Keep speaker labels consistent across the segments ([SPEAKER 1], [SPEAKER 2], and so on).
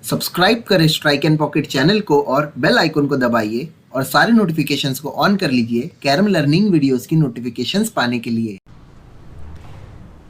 [SPEAKER 1] Subscribe करें strike and pocket channel को और बेल आइकन को दबाइए और सारे नोटिफिकेशंस को ऑन कर लीजिए कैरम लर्निंग वीडियोस की नोटिफिकेशंस पाने के लिए।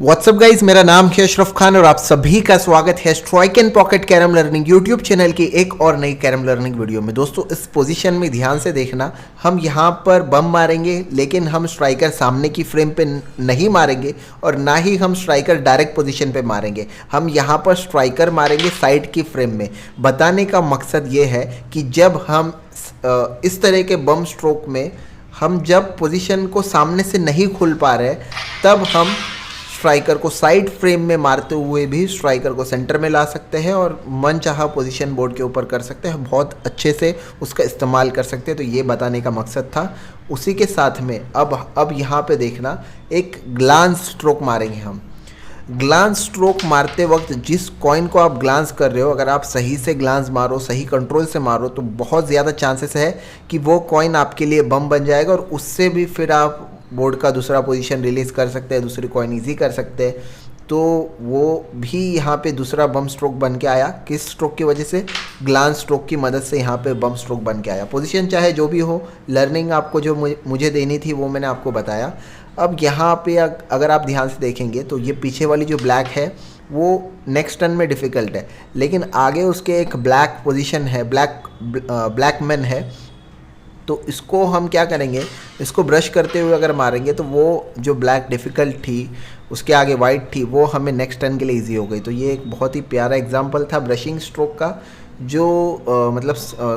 [SPEAKER 1] व्हाट्सअप गाइज, मेरा नाम है अशरफ खान और आप सभी का स्वागत है strike and pocket carrom learning YouTube channel की एक और नई कैरम लर्निंग वीडियो में। दोस्तों, इस पोजीशन में ध्यान से देखना, हम यहाँ पर बम मारेंगे लेकिन हम स्ट्राइकर सामने की फ्रेम पे नहीं मारेंगे और ना ही हम स्ट्राइकर डायरेक्ट पोजीशन पे मारेंगे। हम यहाँ पर स्ट्राइकर मारेंगे साइड की फ्रेम में। बताने का मकसद ये है कि जब हम इस तरह के बम स्ट्रोक में हम जब पोजीशन को सामने से नहीं खुल पा रहे, तब हम स्ट्राइकर को साइड फ्रेम में मारते हुए भी स्ट्राइकर को सेंटर में ला सकते हैं और मनचाहा पोजीशन बोर्ड के ऊपर कर सकते हैं, बहुत अच्छे से उसका इस्तेमाल कर सकते हैं। तो ये बताने का मकसद था। उसी के साथ में अब यहाँ पे देखना, एक ग्लांस स्ट्रोक मारेंगे हम। ग्लांस स्ट्रोक मारते वक्त जिस कॉइन को आप ग्लांस कर रहे हो, अगर आप सही से ग्लांस मारो, सही कंट्रोल से मारो, तो बहुत ज़्यादा चांसेस है कि वो कॉइन आपके लिए बम बन जाएगा और उससे भी फिर आप बोर्ड का दूसरा पोजीशन रिलीज़ कर सकते हैं, दूसरी कॉइन ईजी कर सकते हैं। तो वो भी यहाँ पे दूसरा बम स्ट्रोक बन के आया। किस स्ट्रोक की वजह से? ग्लांस स्ट्रोक की मदद से यहाँ पे बम स्ट्रोक बन के आया। पोजीशन चाहे जो भी हो, लर्निंग आपको जो मुझे देनी थी वो मैंने आपको बताया। अब यहाँ पे अगर आप ध्यान से देखेंगे तो ये पीछे वाली जो ब्लैक है वो नेक्स्ट टर्न में डिफ़िकल्ट है, लेकिन आगे उसके एक ब्लैक पोजीशन है, ब्लैक मैन है। तो इसको हम क्या करेंगे, इसको ब्रश करते हुए अगर मारेंगे तो वो जो ब्लैक डिफ़िकल्ट थी, उसके आगे वाइट थी, वो हमें नेक्स्ट टर्न के लिए इजी हो गई। तो ये एक बहुत ही प्यारा एग्जांपल था ब्रशिंग स्ट्रोक का, जो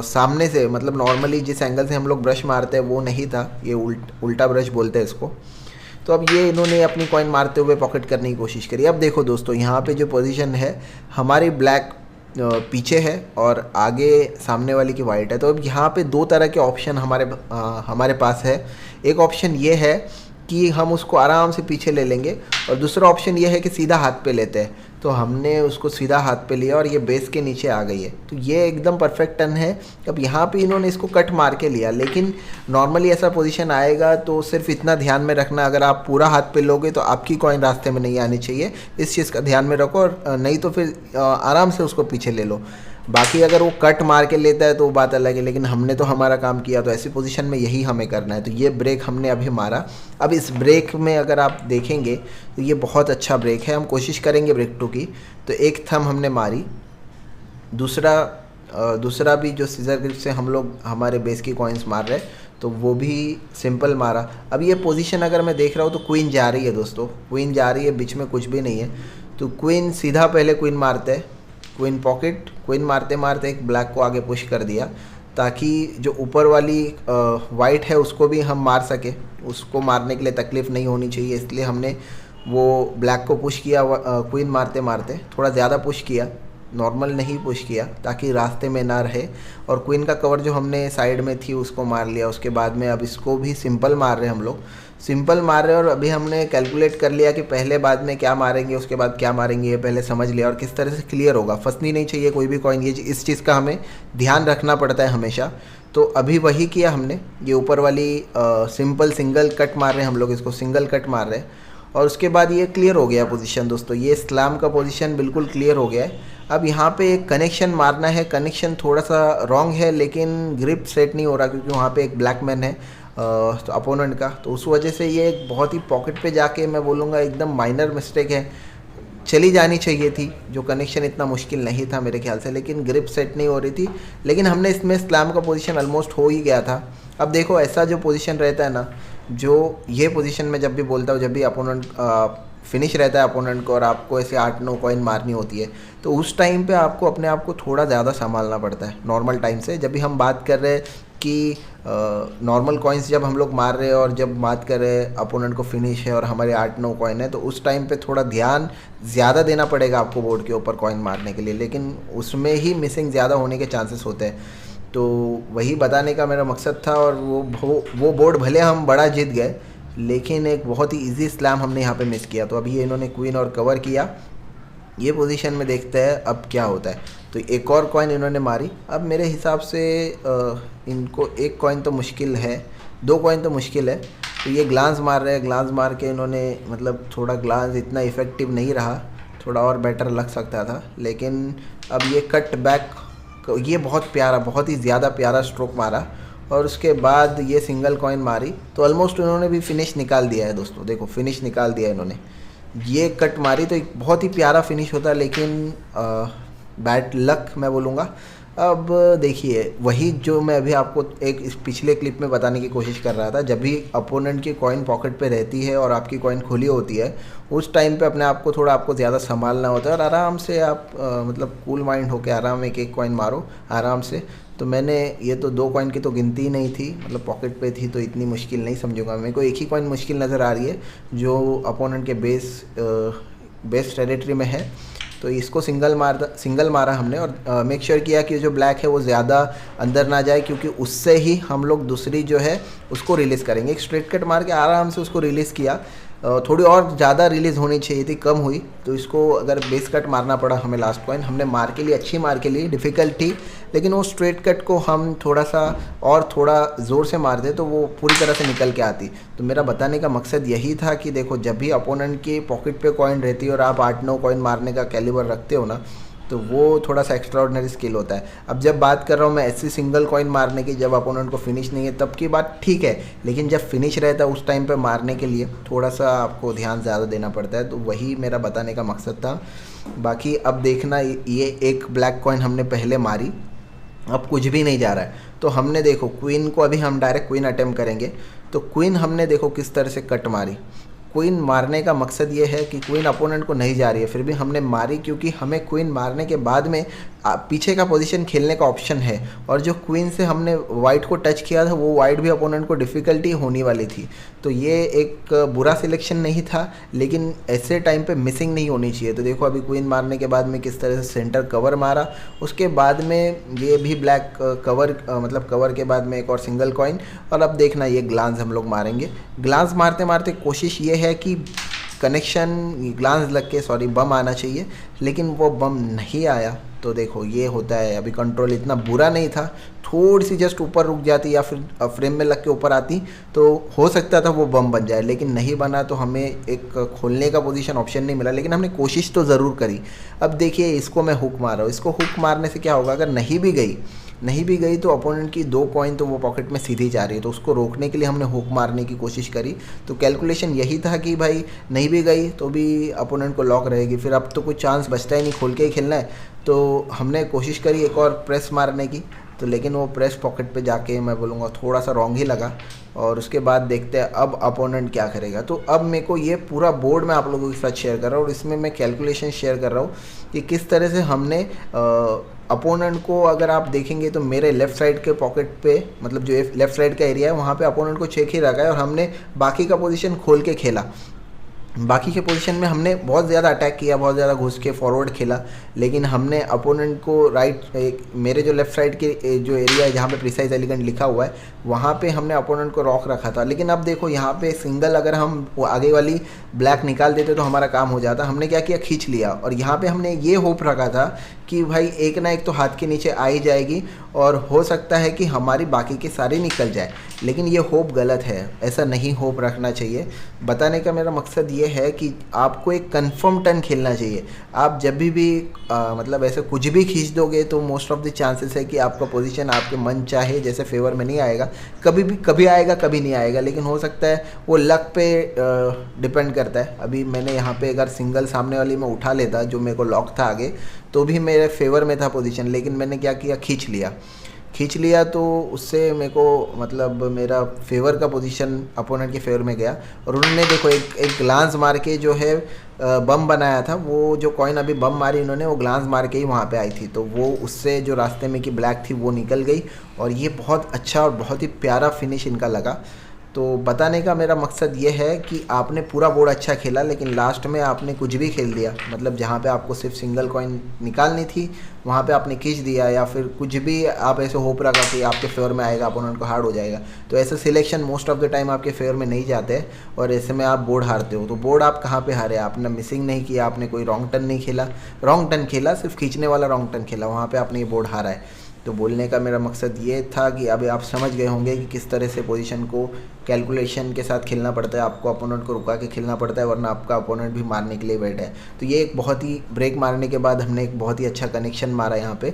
[SPEAKER 1] सामने से, मतलब नॉर्मली जिस एंगल से हम लोग ब्रश मारते हैं वो नहीं था, ये उल्टा ब्रश बोलते हैं इसको। तो अब ये इन्होंने अपनी कॉइन मारते हुए पॉकेट करने की कोशिश करी। अब देखो दोस्तों, यहाँ पे जो पोजीशन है हमारी ब्लैक पीछे है और आगे सामने वाली की वाइट है। तो अब यहाँ पे दो तरह के ऑप्शन हमारे पास है। एक ऑप्शन ये है कि हम उसको आराम से पीछे ले लेंगे और दूसरा ऑप्शन ये है कि सीधा हाथ पे लेते हैं। तो हमने उसको सीधा हाथ पे लिया और ये बेस के नीचे आ गई है, तो ये एकदम परफेक्ट टर्न है। अब यहाँ पे इन्होंने इसको कट मार के लिया, लेकिन नॉर्मली ऐसा पोजीशन आएगा तो सिर्फ इतना ध्यान में रखना, अगर आप पूरा हाथ पे लोगे तो आपकी कॉइन रास्ते में नहीं आनी चाहिए। इस चीज़ का ध्यान में रखो, और नहीं तो फिर आराम से उसको पीछे ले लो। बाकी अगर वो कट मार के लेता है तो वो बात अलग है, लेकिन हमने तो हमारा काम किया, तो ऐसी पोजीशन में यही हमें करना है। तो ये ब्रेक हमने अभी मारा। अब इस ब्रेक में अगर आप देखेंगे तो ये बहुत अच्छा ब्रेक है। हम कोशिश करेंगे ब्रेक टू की। तो एक थंब हमने मारी, दूसरा भी जो सीजर ग्रिप से हम लोग हमारे बेस की कॉइन्स मार रहे हैं, तो वो भी सिंपल मारा। अब ये पोजीशन अगर मैं देख रहा हूँ तो क्वीन जा रही है दोस्तों, क्वीन जा रही है, बीच में कुछ भी नहीं है। तो क्वीन सीधा पहले क्वीन मारते हैं, क्वीन पॉकेट, क्वीन मारते मारते एक ब्लैक को आगे पुश कर दिया, ताकि जो ऊपर वाली वाइट है उसको भी हम मार सके। उसको मारने के लिए तकलीफ़ नहीं होनी चाहिए, इसलिए हमने वो ब्लैक को पुश किया। क्वीन मारते मारते थोड़ा ज़्यादा पुश किया, नॉर्मल नहीं पुश किया, ताकि रास्ते में ना रहे। और क्वीन का कवर जो हमने साइड में थी उसको मार लिया। उसके बाद में अब इसको भी सिंपल मार रहे हैं हम लोग, सिंपल मार रहे हैं। और अभी हमने कैलकुलेट कर लिया कि पहले बाद में क्या मारेंगे, उसके बाद क्या मारेंगे, ये पहले समझ लिया और किस तरह से क्लियर होगा। फंसनी नहीं चाहिए कोई भी कॉइन, ये इस चीज़ का हमें ध्यान रखना पड़ता है हमेशा। तो अभी वही किया हमने, ये ऊपर वाली सिंपल सिंगल कट मार रहे हैं हम लोग, इसको सिंगल कट मार रहे हैं। और उसके बाद ये क्लियर हो गया पोजीशन दोस्तों, ये स्लैम का पोजीशन बिल्कुल क्लियर हो गया है। अब यहाँ पे एक कनेक्शन मारना है, कनेक्शन थोड़ा सा रॉन्ग है, लेकिन ग्रिप सेट नहीं हो रहा क्योंकि वहाँ पे एक ब्लैक मैन है तो अपोनेंट का। तो उस वजह से ये एक बहुत ही पॉकेट पे जाके, मैं बोलूँगा एकदम माइनर मिस्टेक है, चली जानी चाहिए थी। जो कनेक्शन इतना मुश्किल नहीं था मेरे ख्याल से, लेकिन ग्रिप सेट नहीं हो रही थी। लेकिन हमने इसमें स्लैम का पोजीशन ऑलमोस्ट हो ही गया था। अब देखो, ऐसा जो पोजीशन रहता है ना, जो ये पोजीशन में जब भी बोलता हूँ, जब भी अपोनेंट फिनिश रहता है अपोनेंट को और आपको ऐसे 8-9 कॉइन मारनी होती है, तो उस टाइम पे आपको अपने आप को थोड़ा ज़्यादा संभालना पड़ता है नॉर्मल टाइम से। जब भी हम बात कर रहे हैं कि नॉर्मल कॉइन्स जब हम लोग मार रहे हैं और जब बात कर रहे हैं अपोनेंट को फिनिश है और हमारे 8-9 कॉइन है, तो उस टाइम पे थोड़ा ध्यान ज़्यादा देना पड़ेगा आपको बोर्ड के ऊपर कॉइन मारने के लिए, लेकिन उसमें ही मिसिंग ज़्यादा होने के चांसेस होते हैं। तो वही बताने का मेरा मकसद था। और वो बोर्ड भले हम बड़ा जीत गए, लेकिन एक बहुत ही इजी स्लैम हमने यहाँ पे मिस किया। तो अभी इन्होंने क्वीन और कवर किया, ये पोजीशन में देखते हैं अब क्या होता है। तो एक और कॉइन इन्होंने मारी। अब मेरे हिसाब से इनको एक कॉइन तो मुश्किल है, 2 कॉइन तो मुश्किल है। तो ये ग्लांस मार रहे हैं, ग्लांस मार के इन्होंने, मतलब थोड़ा ग्लांस इतना इफ़ेक्टिव नहीं रहा, थोड़ा और बेटर लग सकता था, लेकिन अब ये कट बैक, ये बहुत प्यारा, बहुत ही ज़्यादा प्यारा स्ट्रोक मारा और उसके बाद ये सिंगल कॉइन मारी तो ऑलमोस्ट इन्होंने भी फिनिश निकाल दिया है दोस्तों। देखो फिनिश निकाल दिया इन्होंने, ये कट मारी तो एक बहुत ही प्यारा फिनिश होता, लेकिन बैड लक मैं बोलूँगा। अब देखिए वही जो मैं अभी आपको एक इस पिछले क्लिप में बताने की कोशिश कर रहा था, जब भी अपोनेंट की कॉइन पॉकेट पे रहती है और आपकी कॉइन खुली होती है उस टाइम पे अपने आप को थोड़ा आपको ज़्यादा संभालना होता है और आराम से आप मतलब कूल माइंड होकर आराम एक एक कॉइन मारो आराम से। तो मैंने ये तो 2 कॉइन की तो गिनती ही नहीं थी, मतलब पॉकेट पे थी तो इतनी मुश्किल नहीं समझूंगा। मेरे को एक ही कॉइन मुश्किल नज़र आ रही है जो अपोनेंट के बेस टेरिटरी में है, तो इसको सिंगल मारा हमने और मेक श्योर किया कि जो ब्लैक है वो ज़्यादा अंदर ना जाए, क्योंकि उससे ही हम लोग दूसरी जो है उसको रिलीज़ करेंगे। एक स्ट्रेट कट मार के आराम से उसको रिलीज़ किया, थोड़ी और ज़्यादा रिलीज़ होनी चाहिए थी, कम हुई, तो इसको अगर बेस कट मारना पड़ा हमें लास्ट कॉइन। हमने मार के लिए अच्छी मार के लिए डिफ़िकल्ट थी, लेकिन वो स्ट्रेट कट को हम थोड़ा सा और थोड़ा ज़ोर से मार दे तो वो पूरी तरह से निकल के आती। तो मेरा बताने का मकसद यही था कि देखो जब भी अपोनेंट की पॉकेट पे कॉइन रहती है और आप 8-9 कॉइन मारने का कैलिबर रखते हो ना, तो वो थोड़ा सा एक्स्ट्राऑर्डिनरी स्किल होता है। अब जब बात कर रहा हूँ मैं ऐसी सिंगल कॉइन मारने की जब अपोनेंट को फिनिश नहीं है तब की बात ठीक है, लेकिन जब फिनिश रहता है उस टाइम पे मारने के लिए थोड़ा सा आपको ध्यान ज़्यादा देना पड़ता है, तो वही मेरा बताने का मकसद था। बाकी अब देखना, ये एक ब्लैक कॉइन हमने पहले मारी, अब कुछ भी नहीं जा रहा है, तो हमने देखो क्वीन को, अभी हम डायरेक्ट क्वीन अटेम्प्ट करेंगे, तो क्वीन हमने देखो किस तरह से कट मारी। क्वीन मारने का मकसद ये है कि क्वीन अपोनेंट को नहीं जा रही है, फिर भी हमने मारी क्योंकि हमें क्वीन मारने के बाद में पीछे का पोजीशन खेलने का ऑप्शन है, और जो क्वीन से हमने वाइट को टच किया था वो वाइट भी अपोनेंट को डिफ़िकल्टी होने वाली थी। तो ये एक बुरा सिलेक्शन नहीं था, लेकिन ऐसे टाइम पे मिसिंग नहीं होनी चाहिए। तो देखो अभी क्वीन मारने के बाद में किस तरह से सेंटर कवर मारा, उसके बाद में ये भी ब्लैक कवर, मतलब कवर के बाद में एक और सिंगल कॉइन, और अब देखना ये ग्लांस हम लोग मारेंगे। ग्लांस मारते मारते कोशिश ये है कि कनेक्शन ग्लांस लग के बम आना चाहिए, लेकिन वो बम नहीं आया। तो देखो ये होता है, अभी कंट्रोल इतना बुरा नहीं था, थोड़ी सी जस्ट ऊपर रुक जाती या फिर फ्रेम में लग के ऊपर आती तो हो सकता था वो बम बन जाए, लेकिन नहीं बना, तो हमें एक खोलने का पोजीशन ऑप्शन नहीं मिला, लेकिन हमने कोशिश तो ज़रूर करी। अब देखिए इसको मैं हुक मार रहा हूँ, इसको हुक मारने से क्या होगा, अगर नहीं भी गई तो अपोनेंट की 2 कॉइन तो वो पॉकेट में सीधी जा रही है, तो उसको रोकने के लिए हमने हुक मारने की कोशिश करी। तो कैलकुलेशन यही था कि भाई नहीं भी गई तो भी अपोनेंट को लॉक रहेगी, फिर अब तो कुछ चांस बचता ही नहीं, खोल के ही खेलना है। तो हमने कोशिश करी एक और प्रेस मारने की, तो लेकिन वो प्रेस पॉकेट पे जाके मैं बोलूँगा थोड़ा सा रॉन्ग ही लगा, और उसके बाद देखते हैं अब अपोनेंट क्या करेगा। तो अब मेरे को ये पूरा बोर्ड मैं आप लोगों के साथ शेयर कर रहा हूँ और इसमें मैं कैलकुलेशन शेयर कर रहा हूँ कि किस तरह से हमने अपोनेंट को, अगर आप देखेंगे तो मेरे लेफ़्ट साइड के पॉकेट पे, मतलब जो लेफ़्ट साइड का एरिया है वहाँ पे अपोनेंट को चेक ही रखा है और हमने बाकी का पोजीशन खोल के खेला। बाकी के पोजीशन में हमने बहुत ज़्यादा अटैक किया, बहुत ज़्यादा घुस के फॉरवर्ड खेला, लेकिन हमने अपोनेंट को मेरे जो लेफ़्ट साइड के जो एरिया है जहाँ पे प्रिसाइज एलिगेंट लिखा हुआ है वहाँ पे हमने अपोनेंट को रॉक रखा था। लेकिन अब देखो यहाँ पे सिंगल अगर हम वो आगे वाली ब्लैक निकाल देते तो हमारा काम हो जाता। हमने क्या किया, खींच लिया, और यहाँ पे हमने ये होप रखा था कि भाई एक ना एक तो हाथ के नीचे आ ही जाएगी और हो सकता है कि हमारी बाकी की सारी निकल जाए, लेकिन ये होप गलत है, ऐसा नहीं होप रखना चाहिए। बताने का मेरा मकसद ये है कि आपको एक कंफर्म टर्न खेलना चाहिए। आप जब भी मतलब ऐसे कुछ भी खींच दोगे तो मोस्ट ऑफ द चांसेस है कि आपका पोजीशन आपके मन चाहे जैसे फेवर में नहीं आएगा, कभी आएगा कभी नहीं आएगा, लेकिन हो सकता है वो लक पे डिपेंड करता है। अभी मैंने यहाँ पे अगर सिंगल सामने वाली में उठा लेता जो मेरे को लॉक था आगे तो भी मेरे फेवर में था पोजीशन, लेकिन मैंने क्या किया, खींच लिया तो उससे मेरे को मतलब मेरा फेवर का पोजीशन अपोनेंट के फेवर में गया, और उन्होंने देखो एक ग्लांस मार के जो है बम बनाया था, वो जो कॉइन अभी बम मारी उन्होंने वो ग्लांस मार के ही वहाँ पे आई थी, तो वो उससे जो रास्ते में की ब्लैक थी वो निकल गई, और ये बहुत अच्छा और बहुत ही प्यारा फिनिश इनका लगा। तो बताने का मेरा मकसद ये है कि आपने पूरा बोर्ड अच्छा खेला, लेकिन लास्ट में आपने कुछ भी खेल दिया, मतलब जहाँ पे आपको सिर्फ सिंगल कॉइन निकालनी थी वहाँ पे आपने खींच दिया, या फिर कुछ भी आप ऐसे होप रखा कि आपके फेवर में आएगा, अपोनेंट को हार्ड हो जाएगा। तो ऐसे selection most of the time आपके फेवर में नहीं जाते और ऐसे में आप बोर्ड हारते हो। तो बोर्ड आप कहाँ पे हारे, आपने मिसिंग नहीं किया, आपने कोई रॉन्ग टर्न नहीं खेला, सिर्फ खींचने वाला रॉन्ग टर्न खेला, वहाँ पर आपने ये बोर्ड हारा है। तो बोलने का मेरा मकसद ये था कि अभी आप समझ गए होंगे कि किस तरह से पोजीशन को कैलकुलेशन के साथ खेलना पड़ता है, आपको अपोनेंट को रुका के खेलना पड़ता है, वरना आपका अपोनेंट भी मारने के लिए बैठा है। तो ये एक बहुत ही ब्रेक मारने के बाद हमने एक बहुत ही अच्छा कनेक्शन मारा यहाँ पे।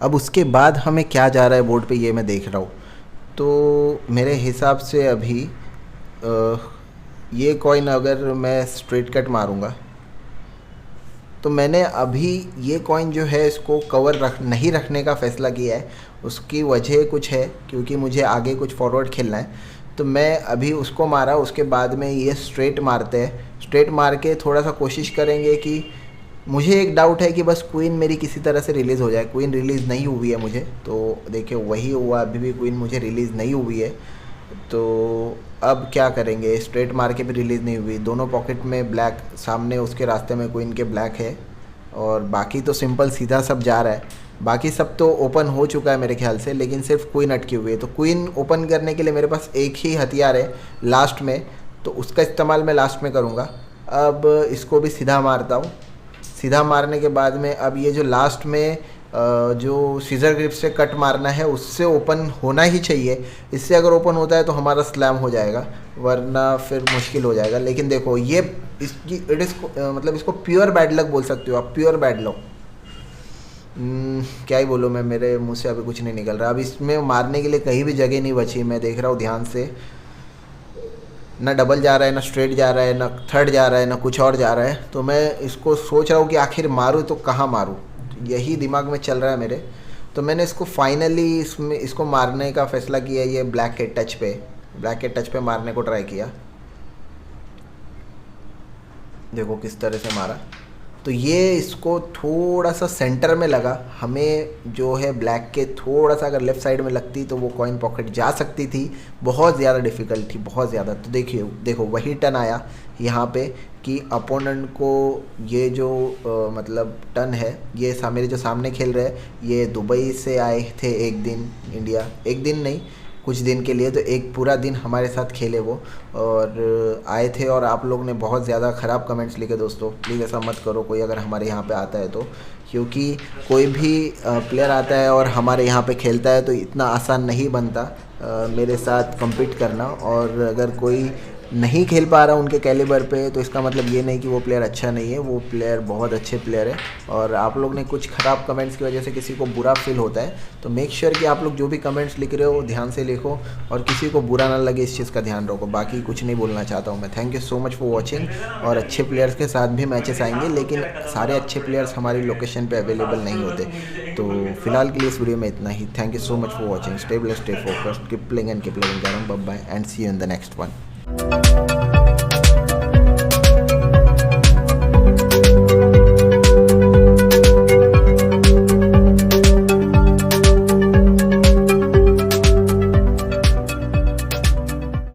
[SPEAKER 1] अब उसके बाद हमें क्या जा रहा है बोर्ड पे ये मैं देख रहा हूँ। तो मेरे हिसाब से अभी ये कॉइन अगर मैं स्ट्रेट कट मारूँगा तो मैंने अभी ये कॉइन जो है इसको कवर नहीं रखने का फ़ैसला किया है। उसकी वजह कुछ है क्योंकि मुझे आगे कुछ फॉरवर्ड खेलना है। तो मैं अभी उसको मारा, उसके बाद में ये स्ट्रेट मारते हैं। स्ट्रेट मार के थोड़ा सा कोशिश करेंगे कि मुझे एक डाउट है कि बस क्वीन मेरी किसी तरह से रिलीज़ हो जाए। क्वीन रिलीज़ नहीं हुई है मुझे, तो देखिए वही हुआ, अभी भी क्वीन मुझे रिलीज़ नहीं हुई है। तो अब क्या करेंगे, स्ट्रेट मार के भी रिलीज़ नहीं हुई, दोनों पॉकेट में ब्लैक, सामने उसके रास्ते में क्वीन के ब्लैक है और बाकी तो सिंपल सीधा सब जा रहा है। बाकी सब तो ओपन हो चुका है मेरे ख्याल से, लेकिन सिर्फ क्वीन अटकी हुई है। तो क्वीन ओपन करने के लिए मेरे पास एक ही हथियार है लास्ट में, तो उसका इस्तेमाल मैं लास्ट में करूँगा। अब इसको भी सीधा मारता हूँ। सीधा मारने के बाद में अब ये जो लास्ट में जो सीजर ग्रिप से कट मारना है उससे ओपन होना ही चाहिए। इससे अगर ओपन होता है तो हमारा स्लैम हो जाएगा, वरना फिर मुश्किल हो जाएगा। लेकिन देखो ये इसकी मतलब इसको प्योर बैड लक बोल सकते हो आप, प्योर बैड लक। क्या ही बोलूँ मैं, मेरे मुंह से अभी कुछ नहीं निकल रहा। अब इसमें मारने के लिए कहीं भी जगह नहीं बची। मैं देख रहा हूँ ध्यान से, ना डबल जा रहा है, ना स्ट्रेट जा रहा है, ना थर्ड जा रहा है, ना कुछ और जा रहा है। तो मैं इसको सोच रहा हूँ कि आखिर मारूँ तो कहाँ मारूँ, यही दिमाग में चल रहा है मेरे। तो मैंने इसको फाइनली इसको मारने का फ़ैसला किया। ये ब्लैक के टच पे मारने को ट्राई किया। देखो किस तरह से मारा। तो ये इसको थोड़ा सा सेंटर में लगा। हमें जो है ब्लैक के थोड़ा सा अगर लेफ़्ट साइड में लगती तो वो कॉइन पॉकेट जा सकती थी। बहुत ज़्यादा डिफ़िकल्ट थी, बहुत ज़्यादा। तो देखो वही टर्न आया यहाँ पे कि अपोनेंट को ये जो मतलब टर्न है, ये मेरे जो सामने खेल रहे हैं ये दुबई से आए थे एक दिन इंडिया, एक दिन नहीं कुछ दिन के लिए। तो एक पूरा दिन हमारे साथ खेले वो और आए थे। और आप लोग ने बहुत ज़्यादा ख़राब कमेंट्स लिखे दोस्तों, प्लीज़ ऐसा मत करो कोई अगर हमारे यहाँ पे आता है तो, क्योंकि कोई भी प्लेयर आता है और हमारे यहाँ पे खेलता है तो इतना आसान नहीं बनता मेरे साथ compete करना। और अगर कोई नहीं खेल पा रहा उनके कैलिबर पे तो इसका मतलब ये नहीं कि वो प्लेयर अच्छा नहीं है, वो प्लेयर बहुत अच्छे प्लेयर है। और आप लोग ने कुछ ख़राब कमेंट्स की वजह से किसी को बुरा फील होता है, तो मेक श्योर कि आप लोग जो भी कमेंट्स लिख रहे हो ध्यान से लिखो और किसी को बुरा ना लगे इस चीज़ का ध्यान रखो। बाकी कुछ नहीं बोलना चाहता हूँ मैं। Thank you so much for watching. और अच्छे प्लेयर्स के साथ भी मैचेस आएंगे, लेकिन सारे अच्छे प्लेयर्स हमारी लोकेशन पर अवेलेबल नहीं होते। तो फिलहाल के लिए इस वीडियो में इतना ही। Thank you so much for watching. Stay blessed, stay focused, keep playing and keep loving. Bye bye and see you in the next one.